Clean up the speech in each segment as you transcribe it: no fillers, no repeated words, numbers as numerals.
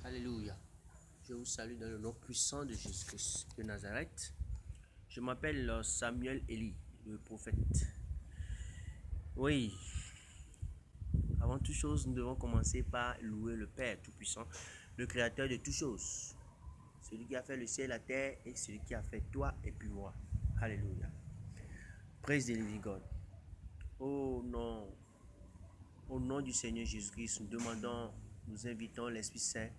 Alléluia. Je vous salue dans le nom puissant de Jésus-Christ de Nazareth. Je m'appelle Samuel Eli, le prophète. Oui, avant toute chose, nous devons commencer par louer le Père Tout-Puissant, le Créateur de toutes choses. Celui qui a fait le ciel, la terre et celui qui a fait toi et puis moi. Alléluia. Praise the living God. Oh non. Au nom du Seigneur Jésus-Christ, nous invitons l'Esprit Saint.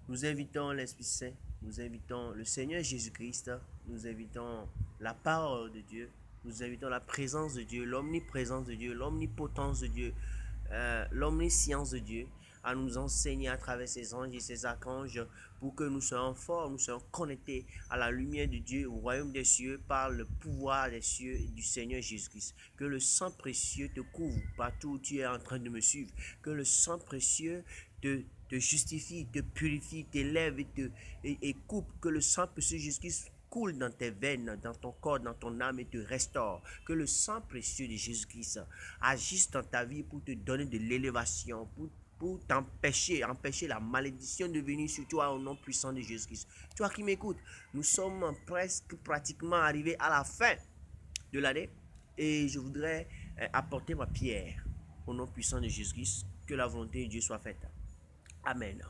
Nous invitons l'Esprit Saint. Nous invitons le Seigneur Jésus-Christ. Nous invitons la parole de Dieu. Nous invitons la présence de Dieu, l'omniprésence de Dieu, l'omnipotence de Dieu, l'omniscience de Dieu à nous enseigner à travers ses anges et ses archanges pour que nous soyons forts, nous soyons connectés à la lumière de Dieu, au royaume des cieux par le pouvoir des cieux du Seigneur Jésus-Christ. Que le sang précieux te couvre partout où tu es en train de me suivre. Que le sang précieux te justifie, te purifie, t'élève et coupe. Que le sang précieux Jésus-Christ coule dans tes veines, dans ton corps, dans ton âme et te restaure. Que le sang précieux de Jésus-Christ agisse dans ta vie pour te donner de l'élévation, pour empêcher la malédiction de venir sur toi au nom puissant de Jésus-Christ. Toi qui m'écoutes, nous sommes pratiquement arrivés à la fin de l'année et je voudrais apporter ma pierre au nom puissant de Jésus-Christ. Que la volonté de Dieu soit faite. Amen.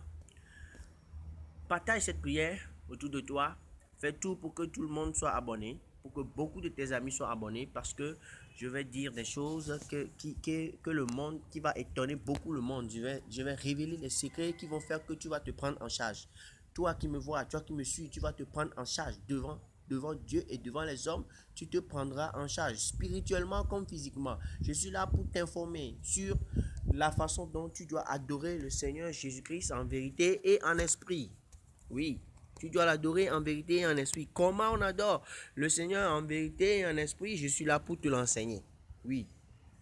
Partage cette prière autour de toi. Fais tout pour que tout le monde soit abonné, pour que beaucoup de tes amis soient abonnés, parce que je vais dire des choses que le monde, qui va étonner beaucoup le monde. Je vais révéler les secrets qui vont faire que tu vas te prendre en charge. Toi qui me vois, toi qui me suis, tu vas te prendre en charge devant Dieu et devant les hommes. Tu te prendras en charge spirituellement comme physiquement. Je suis là pour t'informer sur la façon dont tu dois adorer le Seigneur Jésus-Christ en vérité et en esprit. Oui. Tu dois l'adorer en vérité et en esprit. Comment on adore le Seigneur en vérité et en esprit? Je suis là pour te l'enseigner. Oui,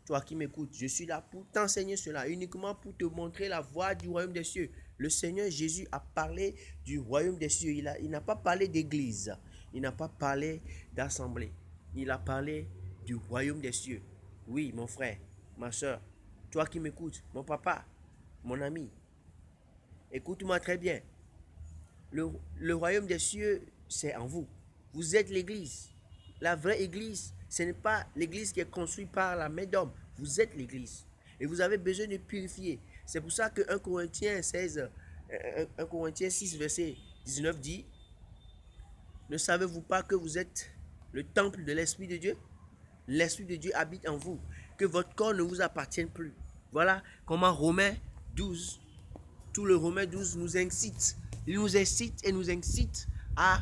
toi qui m'écoutes, je suis là pour t'enseigner cela, uniquement pour te montrer la voie du royaume des cieux. Le Seigneur Jésus a parlé du royaume des cieux. Il n'a pas parlé d'église. Il n'a pas parlé d'assemblée. Il a parlé du royaume des cieux. Oui, mon frère, ma soeur, toi qui m'écoutes, mon papa, mon ami, écoute-moi très bien. Le royaume des cieux, c'est en vous. Vous êtes l'église. La vraie église, ce n'est pas l'église qui est construite par la main d'homme. Vous êtes l'église. Et vous avez besoin de purifier. C'est pour ça que 1 Corinthiens 6, verset 19 dit: ne savez-vous pas que vous êtes le temple de l'Esprit de Dieu? L'Esprit de Dieu habite en vous. Que votre corps ne vous appartienne plus. Voilà comment Romains 12, tout le Romains 12 nous incite. Il nous incite et nous incite à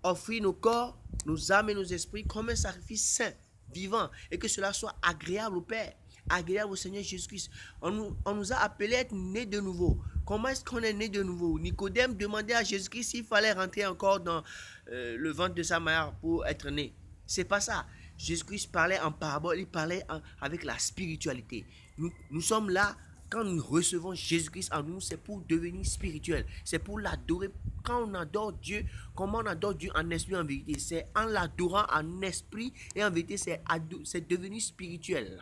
offrir nos corps, nos âmes et nos esprits comme un sacrifice saint, vivant, et que cela soit agréable au Père, agréable au Seigneur Jésus-Christ. On nous a appelés à être nés de nouveau. Comment est-ce qu'on est né de nouveau? Nicodème demandait à Jésus-Christ s'il fallait rentrer encore dans le ventre de sa mère pour être né. C'est pas ça. Jésus-Christ parlait en parabole, il parlait avec la spiritualité. Nous sommes là. Quand nous recevons Jésus-Christ en nous, c'est pour devenir spirituel. C'est pour l'adorer. Quand on adore Dieu, comment on adore Dieu en esprit, en vérité? C'est en l'adorant en esprit et en vérité, c'est devenir spirituel.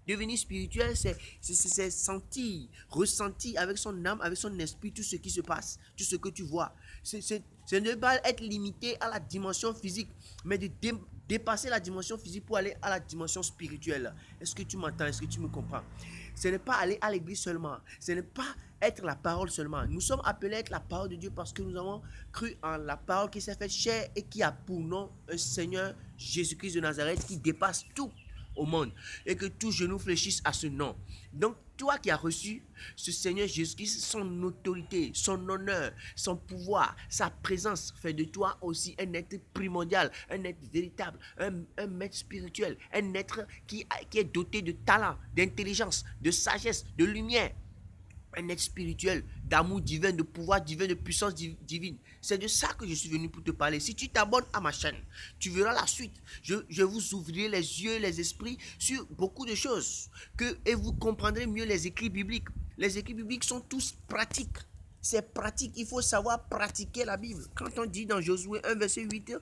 Devenir spirituel, c'est sentir, ressentir avec son âme, avec son esprit tout ce qui se passe, tout ce que tu vois. C'est ne pas être limité à la dimension physique, mais de dépasser la dimension physique pour aller à la dimension spirituelle. Est-ce que tu m'entends? Est-ce que tu me comprends? Ce n'est pas aller à l'église seulement. Ce n'est pas être la parole seulement. Nous sommes appelés à être la parole de Dieu parce que nous avons cru en la parole qui s'est faite chair et qui a pour nom un Seigneur Jésus-Christ de Nazareth qui dépasse tout au monde et que tout genou fléchisse à ce nom. Donc toi qui as reçu ce Seigneur Jésus-Christ, son autorité, son honneur, son pouvoir, sa présence fait de toi aussi un être primordial, un être véritable, un maître spirituel, un être qui est doté de talent, d'intelligence, de sagesse, de lumière. Un être spirituel, d'amour divin, de pouvoir divin, de puissance divine. C'est de ça que je suis venu pour te parler. Si tu t'abonnes à ma chaîne, tu verras la suite. Je vous ouvrirai les yeux, les esprits sur beaucoup de choses. Et vous comprendrez mieux les écrits bibliques. Les écrits bibliques sont tous pratiques. C'est pratique. Il faut savoir pratiquer la Bible. Quand on dit dans Josué 1, verset 8,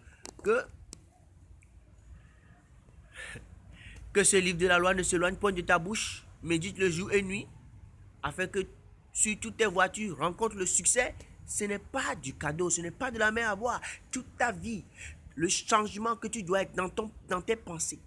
que ce livre de la loi ne s'éloigne point de ta bouche, médite le jour et nuit, afin que sur toutes tes voitures rencontrent le succès, ce n'est pas du cadeau, ce n'est pas de la main à boire. Toute ta vie, le changement que tu dois être dans tes pensées.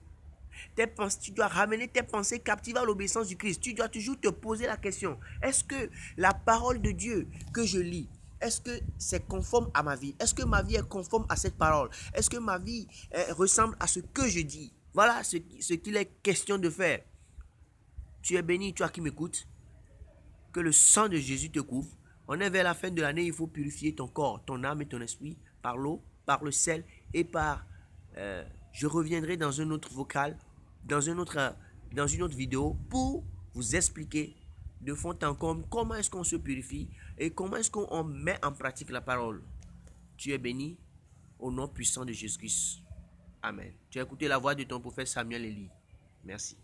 Tu dois ramener tes pensées captives à l'obéissance du Christ. Tu dois toujours te poser la question, est-ce que la parole de Dieu que je lis, est-ce que c'est conforme à ma vie? Est-ce que ma vie est conforme à cette parole? Est-ce que ma vie ressemble à ce que je dis? Voilà ce qu'il est question de faire. Tu es béni, toi qui m'écoutes. Que le sang de Jésus te couvre. On est vers la fin de l'année, il faut purifier ton corps, ton âme et ton esprit par l'eau, par le sel et par... je reviendrai dans un autre vocal, dans une autre vidéo pour vous expliquer de fond en comble comment est-ce qu'on se purifie et comment est-ce qu'on met en pratique la parole. Tu es béni au nom puissant de Jésus-Christ. Amen. Tu as écouté la voix de ton prophète Samuel Eli. Merci.